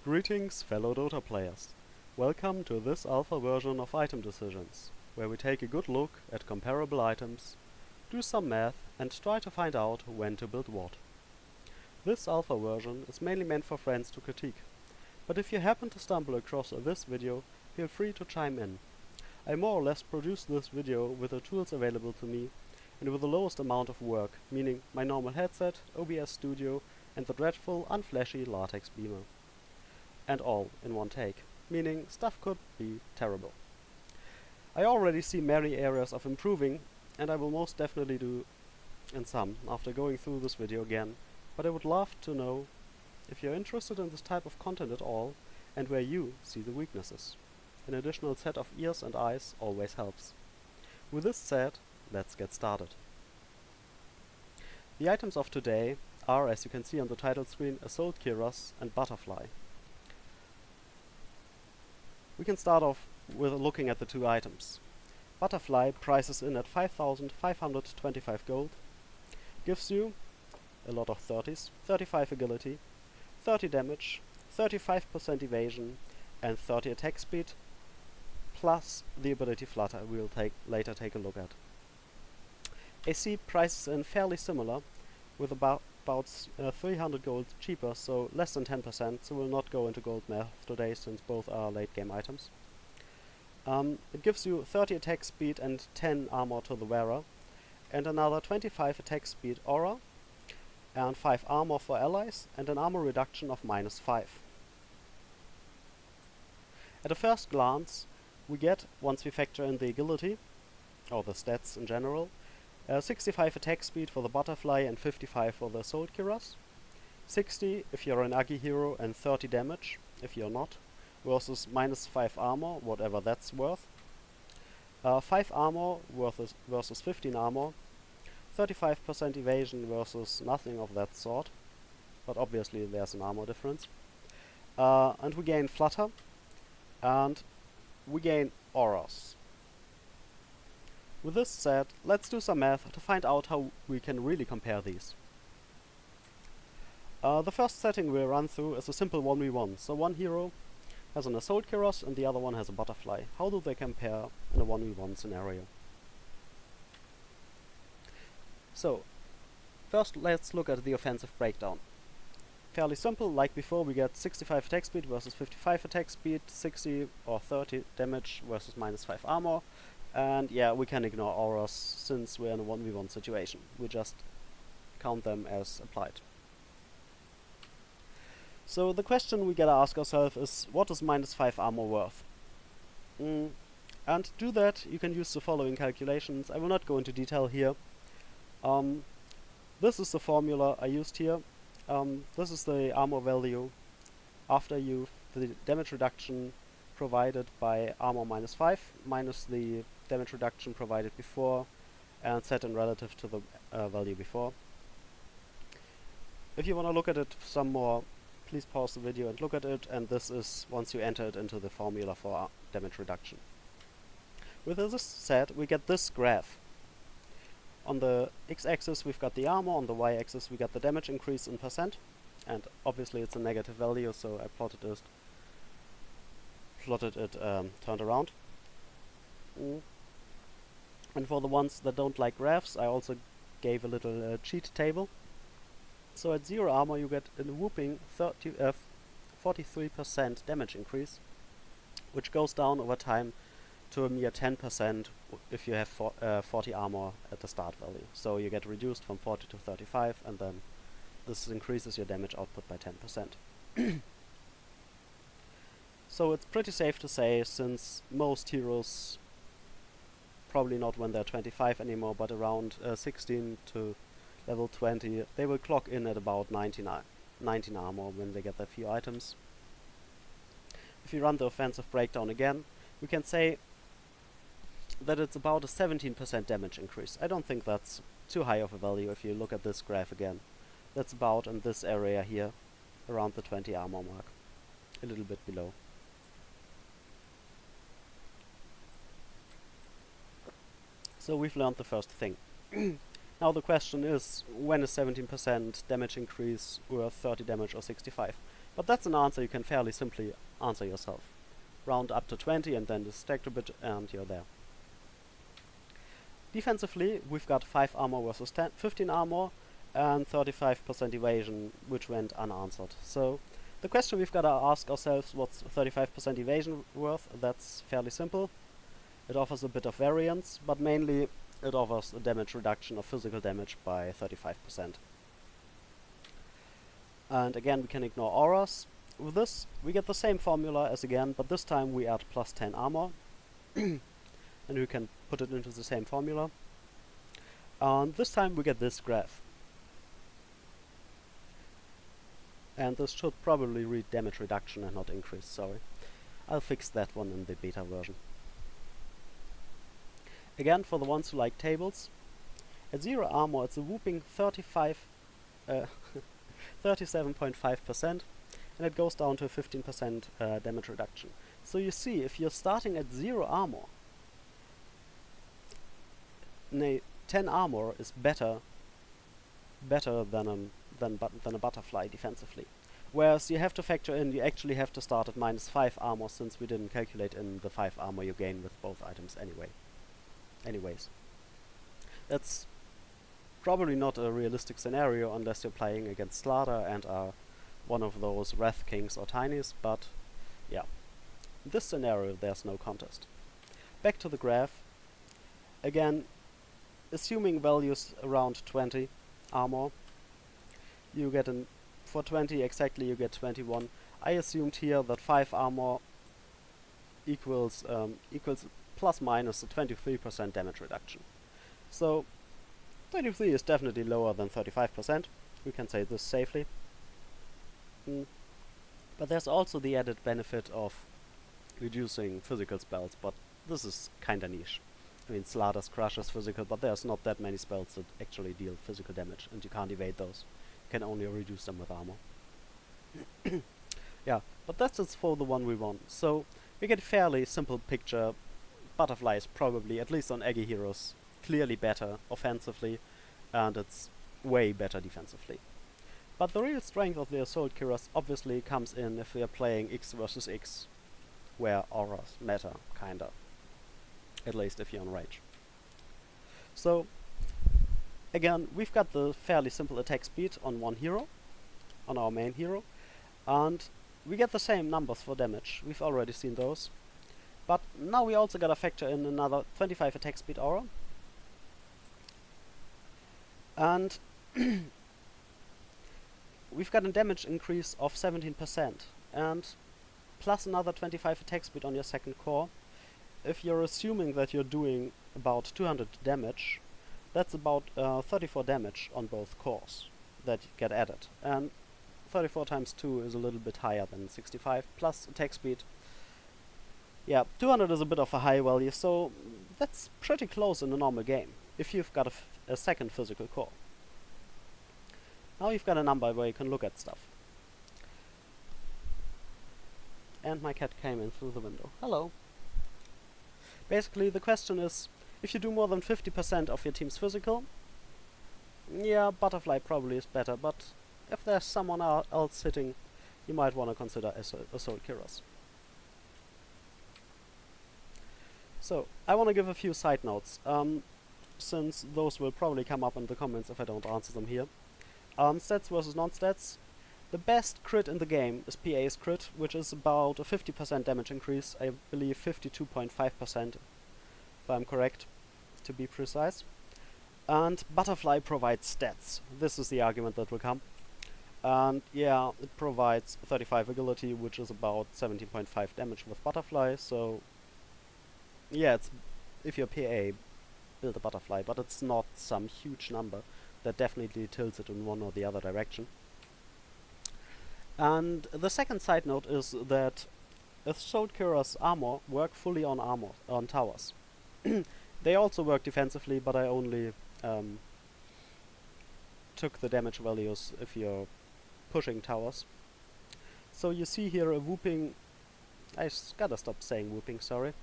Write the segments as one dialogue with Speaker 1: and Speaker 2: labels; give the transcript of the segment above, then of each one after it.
Speaker 1: Greetings, fellow Dota players. Welcome to this alpha version of Itemdecisions, where we take a good look at comparable items, do some math, and try to find out when to build what. This alpha version is mainly meant for friends to critique, but if you happen to stumble across this video, feel free to chime in. I more or less produced this video with the tools available to me, and with the lowest amount of work, meaning my normal headset, OBS Studio, and the dreadful unflashy LaTeX beamer. And all in one take, meaning stuff could be terrible. I already see many areas of improving, and I will most definitely do in some after going through this video again, but I would love to know if you're interested in this type of content at all, and where you see the weaknesses. An additional set of ears and eyes always helps. With this said, let's get started. The items of today are, as you can see on the title screen, Assaultcuirass and Butterfly. We can start off with looking at the two items. Butterfly prices in at 5,525 gold, gives you a lot of 30s, 35 agility, 30 damage, 35% evasion, and 30 attack speed, plus the ability Flutter we'll later take a look at. AC prices in fairly similar, with about 300 gold cheaper, so less than 10%, so we'll not go into gold math today since both are late game items. It gives you 30 attack speed and 10 armor to the wearer, and another 25 attack speed aura, and 5 armor for allies, and an armor reduction of -5. At a first glance, we get, once we factor in the agility, or the stats in general, 65 attack speed for the Butterfly and 55 for the Assaultcuirass, 60 if you're an Agi hero and 30 damage if you're not, versus -5 armor, whatever that's worth, 5 armor versus 15 armor, 35% evasion versus nothing of that sort, but obviously there's an armor difference, and we gain Flutter, and we gain auras. With this said, let's do some math to find out how we can really compare these. The first setting we'll run through is a simple 1v1, so one hero has an Assaultcuirass and the other one has a Butterfly. How do they compare in a 1v1 scenario? So, first let's look at the offensive breakdown. Fairly simple, like before, we get 65 attack speed versus 55 attack speed, 60 or 30 damage versus -5 armor, and yeah, we can ignore auras since we're in a 1v1 situation. We just count them as applied. So the question we gotta ask ourselves is, what is -5 armor worth? And to do that, you can use the following calculations. I will not go into detail here. This is the formula I used here. This is the armor value after the damage reduction provided by armor -5 minus the damage reduction provided before and set in relative to the value before. If you want to look at it some more, please pause the video and look at it, and this is once you enter it into the formula for damage reduction. With this said, we get this graph. On the x-axis we've got the armor, on the y-axis we got the damage increase in percent, and obviously it's a negative value, so I plotted it turned around. And for the ones that don't like graphs, I also gave a little cheat table. So at 0 armor you get a whooping 43% damage increase, which goes down over time to a mere 10% if you have 40 armor at the start value. So you get reduced from 40 to 35, and then this increases your damage output by 10%. So it's pretty safe to say, since most heroes, probably not when they're 25 anymore, but around 16 to level 20, they will clock in at about 19 armor when they get their few items. If you run the offensive breakdown again, we can say that it's about a 17% damage increase. I don't think that's too high of a value if you look at this graph again. That's about in this area here, around the 20 armor mark, a little bit below. So we've learned the first thing. Now the question is, when is 17% damage increase worth 30 damage or 65? But that's an answer you can fairly simply answer yourself. Round up to 20 and then just stack a bit and you're there. Defensively, we've got 5 armor versus 15 armor and 35% evasion, which went unanswered. So the question we've got to ask ourselves, what's 35% evasion worth? That's fairly simple. It offers a bit of variance, but mainly it offers a damage reduction of physical damage by 35%. And again, we can ignore auras. With this, we get the same formula as again, but this time we add plus 10 armor. And we can put it into the same formula. And this time we get this graph. And this should probably read damage reduction and not increase, sorry. I'll fix that one in the beta version. Again, for the ones who like tables, at 0 armor it's a whooping 37.5%, and it goes down to a 15% damage reduction. So you see, if you're starting at 0 armor, 10 armor is better than a butterfly defensively. Whereas you have to factor in, you actually have to start at -5 armor, since we didn't calculate in the 5 armor you gain with both items anyways. That's probably not a realistic scenario unless you're playing against Slaughter and are one of those Wrath Kings or Tinies, but yeah. In this scenario there's no contest. Back to the graph. Again, assuming values around 20 armor, you get for 20 exactly you get 21. I assumed here that 5 armor equals plus minus a 23% damage reduction. So 23 is definitely lower than 35%. We can say this safely. But there's also the added benefit of reducing physical spells, but this is kinda niche. I mean, Slaughter's Crush is physical, but there's not that many spells that actually deal physical damage, and you can't evade those. You can only reduce them with armor. Yeah, but that's just for the one we want. So we get a fairly simple picture. Butterfly is probably, at least on Aggie Heroes, clearly better offensively, and it's way better defensively. But the real strength of the Assaultcuirass obviously comes in if we are playing X versus X, where auras matter, kinda. At least if you're on rage. So, again, we've got the fairly simple attack speed on one hero, on our main hero, and we get the same numbers for damage. We've already seen those. But now we also gotta factor in another 25 attack speed aura. And we've got a damage increase of 17%, and plus another 25 attack speed on your second core. If you're assuming that you're doing about 200 damage, that's about 34 damage on both cores that get added. And 34 times 2 is a little bit higher than 65, plus attack speed. Yeah, 200 is a bit of a high value, so that's pretty close in a normal game, if you've got a second physical core. Now you've got a number where you can look at stuff. And my cat came in through the window. Hello. Basically, the question is, if you do more than 50% of your team's physical, yeah, Butterfly probably is better, but if there's someone else sitting, you might want to consider Assaultcuirass. So, I want to give a few side notes, since those will probably come up in the comments if I don't answer them here. Stats versus non-stats. The best crit in the game is PA's crit, which is about a 50% damage increase, I believe 52.5% if I'm correct, to be precise. And Butterfly provides stats. This is the argument that will come. And yeah, it provides 35 agility, which is about 17.5 damage with Butterfly, so yeah, it's, if you're PA, build a Butterfly, but it's not some huge number that definitely tilts it in one or the other direction. And the second side note is that Assaultcuirass armor work fully on towers. They also work defensively, but I only took the damage values if you're pushing towers. So you see here a whooping, gotta stop saying whooping, sorry.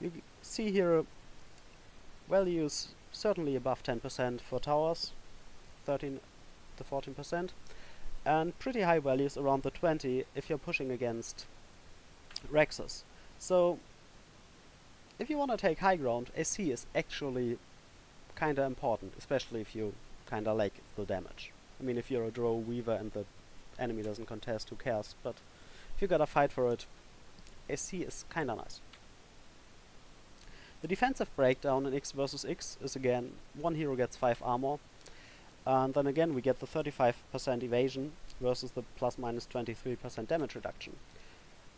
Speaker 1: You see here values certainly above 10% for towers, 13 to 14%, and pretty high values around the 20 if you're pushing against Rexes. So if you want to take high ground, AC is actually kinda important, especially if you kinda like the damage. I mean, if you're a Drow Weaver and the enemy doesn't contest, who cares? But if you gotta fight for it, AC is kinda nice. The defensive breakdown in X versus X is again, one hero gets 5 armor, and then again we get the 35% evasion versus the plus minus 23% damage reduction.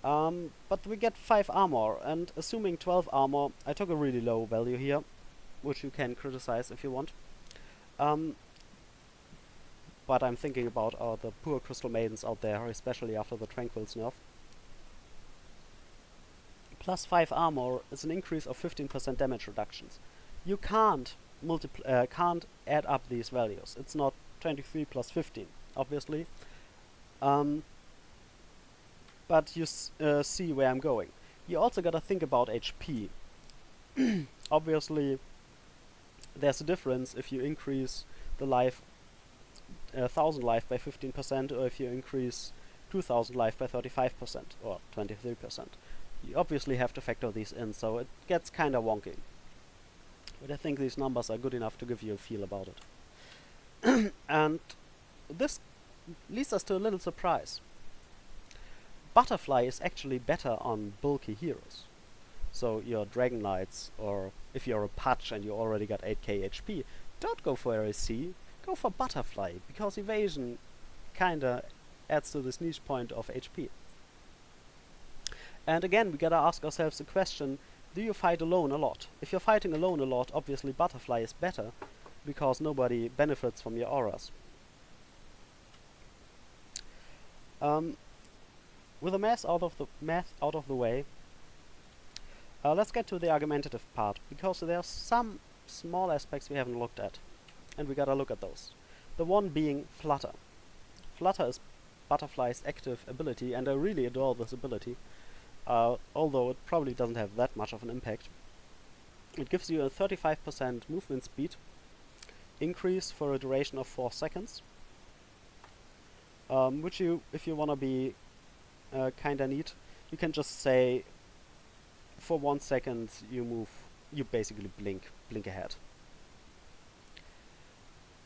Speaker 1: But we get 5 armor, and assuming 12 armor, I took a really low value here, which you can criticize if you want. But I'm thinking about the poor Crystal Maidens out there, especially after the Tranquils nerf. Plus 5 armor is an increase of 15% damage reductions. You can't add up these values. It's not 23 plus 15, obviously. But you see where I'm going. You also gotta think about HP. Obviously, there's a difference if you increase the life 1000 life by 15%, or if you increase 2000 life by 35% or 23%. You obviously have to factor these in, so it gets kinda wonky. But I think these numbers are good enough to give you a feel about it. And this leads us to a little surprise. Butterfly is actually better on bulky heroes. So your Dragon Knights, or if you're a Patch and you already got 8k HP, don't go for AC, go for Butterfly, because evasion kinda adds to this niche point of HP. And again, we gotta ask ourselves the question, do you fight alone a lot? If you're fighting alone a lot, obviously Butterfly is better, because nobody benefits from your auras. With the math out of the way, let's get to the argumentative part, because there are some small aspects we haven't looked at, and we gotta look at those. The one being Flutter. Flutter is Butterfly's active ability, and I really adore this ability, although it probably doesn't have that much of an impact. It gives you a 35% movement speed increase for a duration of 4 seconds, which you, if you wanna be kinda neat, you can just say for 1 second you basically blink ahead.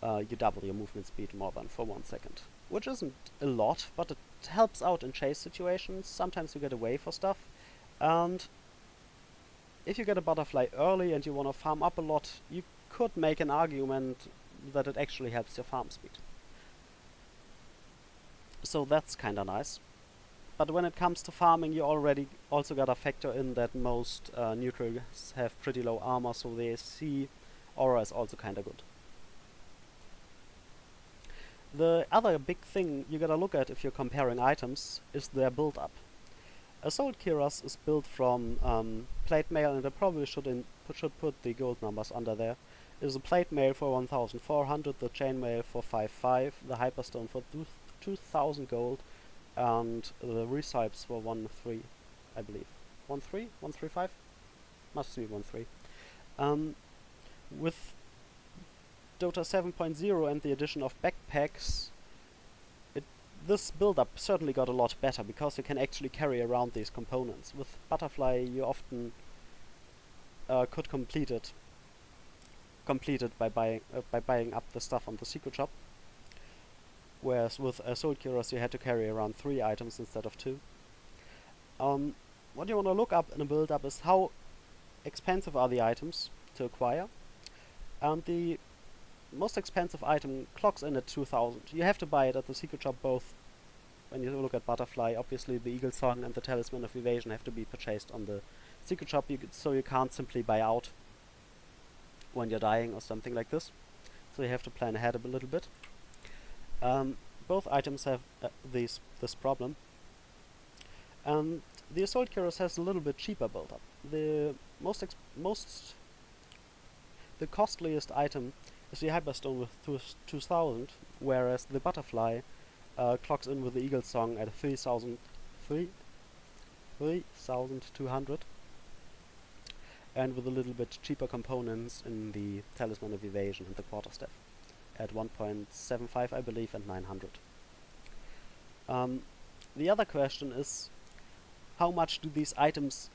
Speaker 1: You double your movement speed more than for 1 second, which isn't a lot, but it helps out in chase situations. Sometimes you get away for stuff, and if you get a Butterfly early and you want to farm up a lot, you could make an argument that it actually helps your farm speed. So that's kinda nice. But when it comes to farming, you already also gotta factor in that most neutrals have pretty low armor, so the AC aura is also kinda good. The other big thing you gotta look at if you're comparing items is their build-up. Assaultcuirass is built from plate mail, and I probably should put the gold numbers under there. It is a plate mail for 1400, the chain mail for 55, the hyperstone for 2000 gold, and the resipes for 1-3, I believe. 1-3? 135? Must be 1-3. With Dota 7.0 and the addition of backpacks, this build-up certainly got a lot better, because you can actually carry around these components. With Butterfly, you often could complete it by buying up the stuff on the secret shop. Whereas with Assaultcuirass you had to carry around 3 items instead of 2. What you want to look up in a build-up is how expensive are the items to acquire. And the most expensive item clocks in at 2000. You have to buy it at the secret shop both. When you look at Butterfly, obviously the Eagle Song and the Talisman of Evasion have to be purchased on the secret shop, so you can't simply buy out when you're dying or something like this. So you have to plan ahead a little bit. Both items have this problem. And the Assaultcuirass has a little bit cheaper build-up. The costliest item is the Hyperstone with 2000, whereas the Butterfly clocks in with the Eagle Song at 3200, and with a little bit cheaper components in the Talisman of Evasion and the Quarterstaff at 1.75, I believe, and 900. The other question is, how much do these items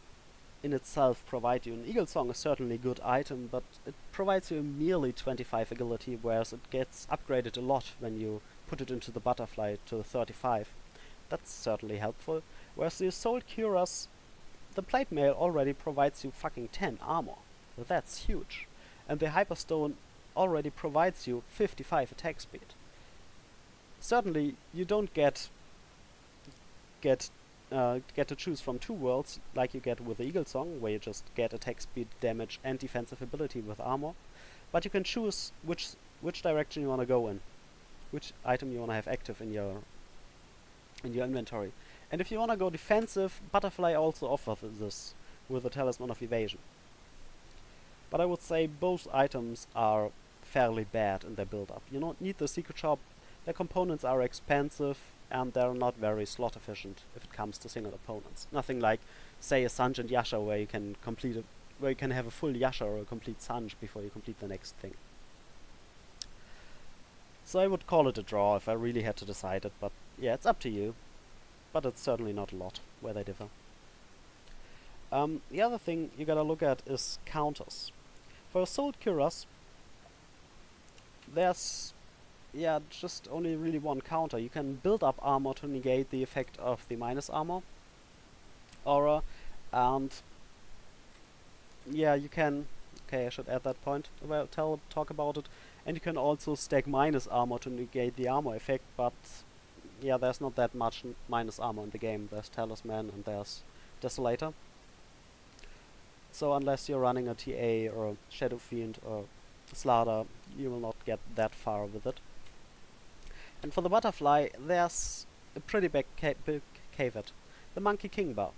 Speaker 1: in itself provide you? An Eagle Song is certainly a good item, but it provides you merely 25 agility, whereas it gets upgraded a lot when you put it into the butterfly to 35. That's certainly helpful. Whereas the Assaultcuirass, the plate mail already provides you fucking 10 armor. So that's huge. And the Hyperstone already provides you 55 attack speed. Certainly, you don't get to choose from two worlds like you get with the Eagle Song, where you just get attack speed, damage, and defensive ability with armor. But you can choose which direction you want to go in, which item you want to have active in your inventory. And if you want to go defensive, Butterfly also offers this with the Talisman of Evasion. But I would say both items are fairly bad in their build-up. You don't need the Secret Shop, their components are expensive, and they're not very slot efficient if it comes to single opponents. Nothing like, say, a Sanj and Yasha where you can have a full Yasha or a complete Sanj before you complete the next thing. So I would call it a draw if I really had to decide it, but yeah, it's up to you. But it's certainly not a lot where they differ. The other thing you gotta look at is counters. For Assaultcuirass, there's just only really one counter. You can build up armor to negate the effect of the minus armor aura, and yeah, you can. Okay, I should add that point. Well, talk about it. And you can also stack minus armor to negate the armor effect, but yeah, there's not that much minus armor in the game. There's Talisman and there's Desolator. So unless you're running a TA or a Shadow Fiend or Slaughter, you will not get that far with it. And for the Butterfly, there's a pretty big caveat. The Monkey King Bar.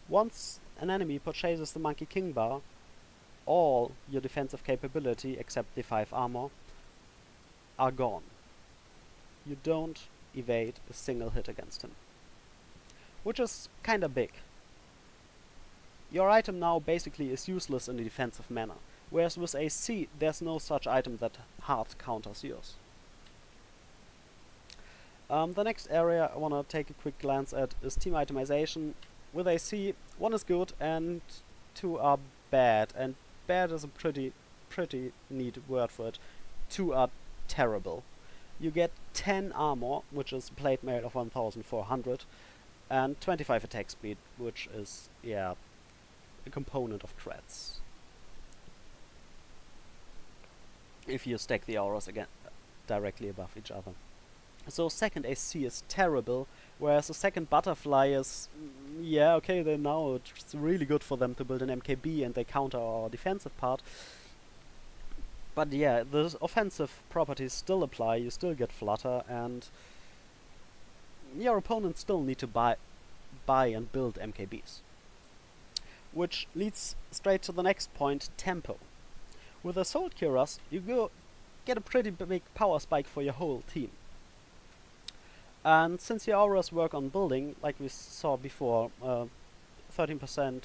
Speaker 1: Once an enemy purchases the Monkey King Bar, all your defensive capability, except the 5 armor, are gone. You don't evade a single hit against him. Which is kinda big. Your item now basically is useless in a defensive manner, whereas with AC there's no such item that hard counters yours. The next area I want to take a quick glance at is team itemization. With AC, 1 is good and 2 are bad, and bad is a pretty neat word for it. 2 are terrible. You get 10 armor, which is plate mail of 1400, and 25 attack speed, which is, yeah, a component of creds. If you stack the auras again directly above each other. So second AC is terrible, whereas the second Butterfly is, yeah, okay, they now it's really good for them to build an MKB and they counter our defensive part. But yeah, the offensive properties still apply, you still get flutter, and your opponents still need to buy and build MKBs. Which leads straight to the next point, tempo. With Assaultcuirass, you get a pretty big power spike for your whole team. And since your auras work on building, like we saw before, 13%,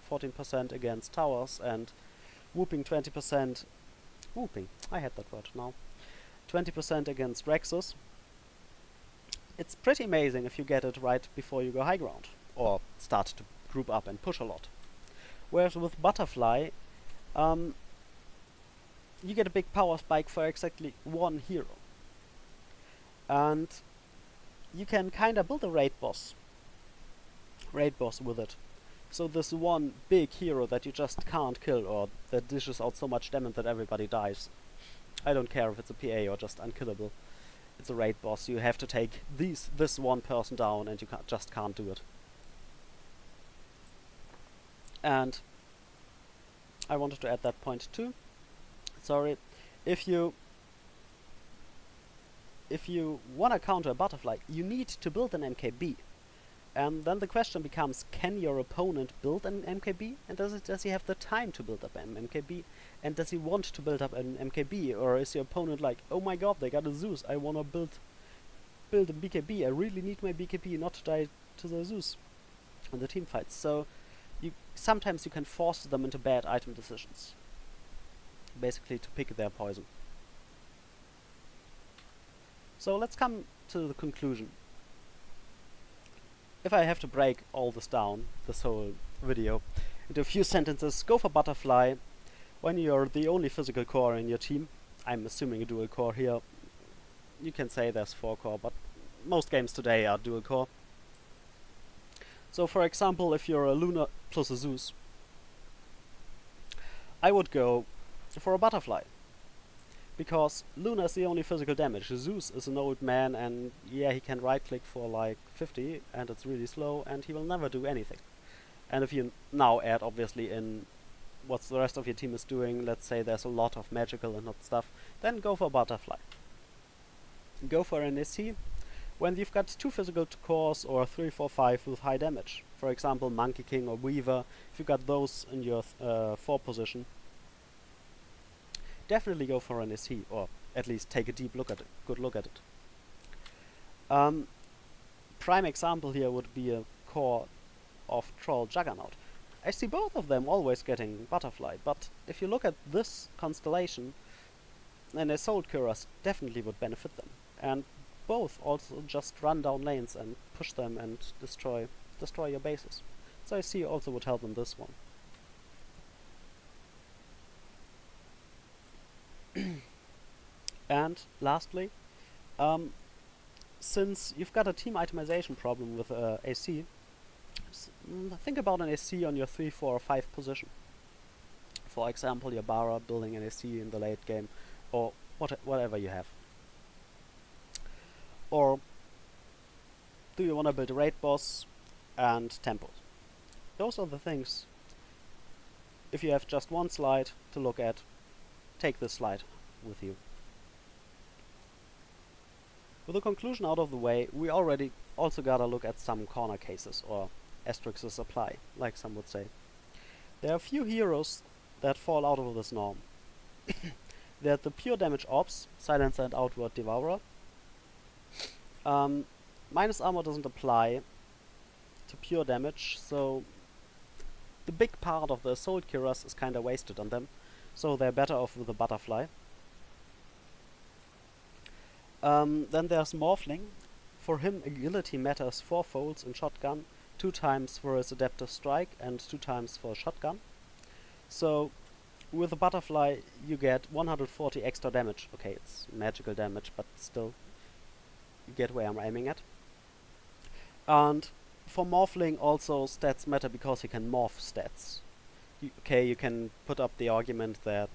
Speaker 1: 14% against towers, and whooping 20%, I had that word now, 20% against Rexus, it's pretty amazing if you get it right before you go high ground, or start to group up and push a lot. Whereas with Butterfly, you get a big power spike for exactly 1 hero. And you can kinda build a raid boss with it. So this one big hero that you just can't kill, or that dishes out so much damage that everybody dies. I don't care if it's a PA or just unkillable. It's a raid boss. You have to take this one person down, and you just can't do it. And I wanted to add that point too. Sorry, if you wanna counter a Butterfly, you need to build an MKB. And then the question becomes, can your opponent build an MKB? And does he have the time to build up an MKB? And does he want to build up an MKB? Or is your opponent like, oh my god, they got a Zeus, I wanna build a BKB, I really need my BKB not to die to the Zeus in the team fights. So sometimes you can force them into bad item decisions. Basically to pick their poison. So let's come to the conclusion. if I have to break all this down, this whole video, into a few sentences, go for butterfly when you're the only physical core in your team. I'm assuming a dual core here. You can say there's 4 core, but most games today are dual core. So for example, if you're a Luna plus a Zeus, I would go for a butterfly. Because Luna is the only physical damage. Zeus is an old man, and yeah, he can right click for like 50 and it's really slow and he will never do anything. And if you now add obviously in what the rest of your team is doing, let's say there's a lot of magical and not stuff, then go for butterfly. Go for an SC when you've got 2 physical cores or 3, 4, 5 with high damage. For example, Monkey King or Weaver, if you got those in your 4 position, definitely go for an SC, or at least take a good look at it. Prime example here would be a core of Troll Juggernaut. I see both of them always getting butterfly, but if you look at this constellation, then Assaultcuirass definitely would benefit them. And both also just run down lanes and push them and destroy your bases. So I see also would help in this one. And lastly, since you've got a team itemization problem with AC, think about an AC on your 3, 4 or 5 position. For example, your Bara building an AC in the late game, or whatever you have. Or do you want to build a raid boss and tempos? Those are the things. If you have just one slide to look at, take this slide with you. With the conclusion out of the way, we already also gotta look at some corner cases, or asterisks apply, like some would say. There are a few heroes that fall out of this norm. They're the pure damage orbs, Silencer and Outward Devourer. Minus armor doesn't apply to pure damage, so the big part of the Assaultcuirass is kinda wasted on them, so they're better off with a butterfly. Then there's Morphling. For him, agility matters 4-folds in shotgun, 2 times for his adaptive strike and 2 times for a shotgun. So with a butterfly you get 140 extra damage. Okay, it's magical damage, but still, you get where I'm aiming at. And for Morphling also stats matter because he can morph stats. You can put up the argument that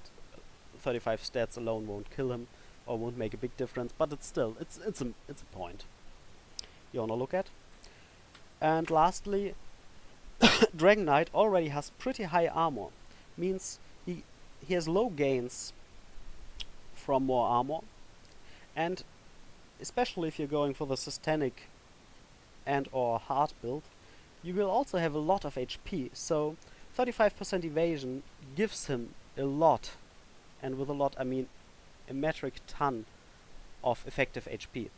Speaker 1: 35 stats alone won't kill him or won't make a big difference, but it's still, it's a point you wanna look at. And lastly, Dragon Knight already has pretty high armor, means he has low gains from more armor, and especially if you're going for the systemic and or hard build, you will also have a lot of HP, so 35% evasion gives him a lot, and with a lot I mean a metric ton of effective HP.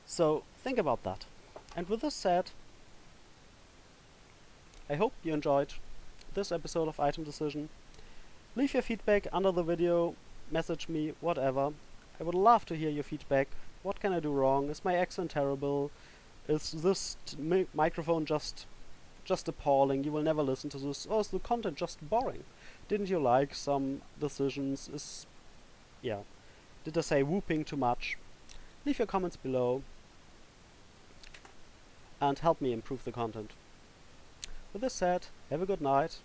Speaker 1: So think about that. And with this said, I hope you enjoyed this episode of Item Decision. Leave your feedback under the video, message me, whatever. I would love to hear your feedback. What can I do wrong? Is my accent terrible? Is this microphone just appalling? You will never listen to this. Or is the content just boring? Didn't you like some decisions? Did I say whooping too much? Leave your comments below and help me improve the content. With this said, have a good night.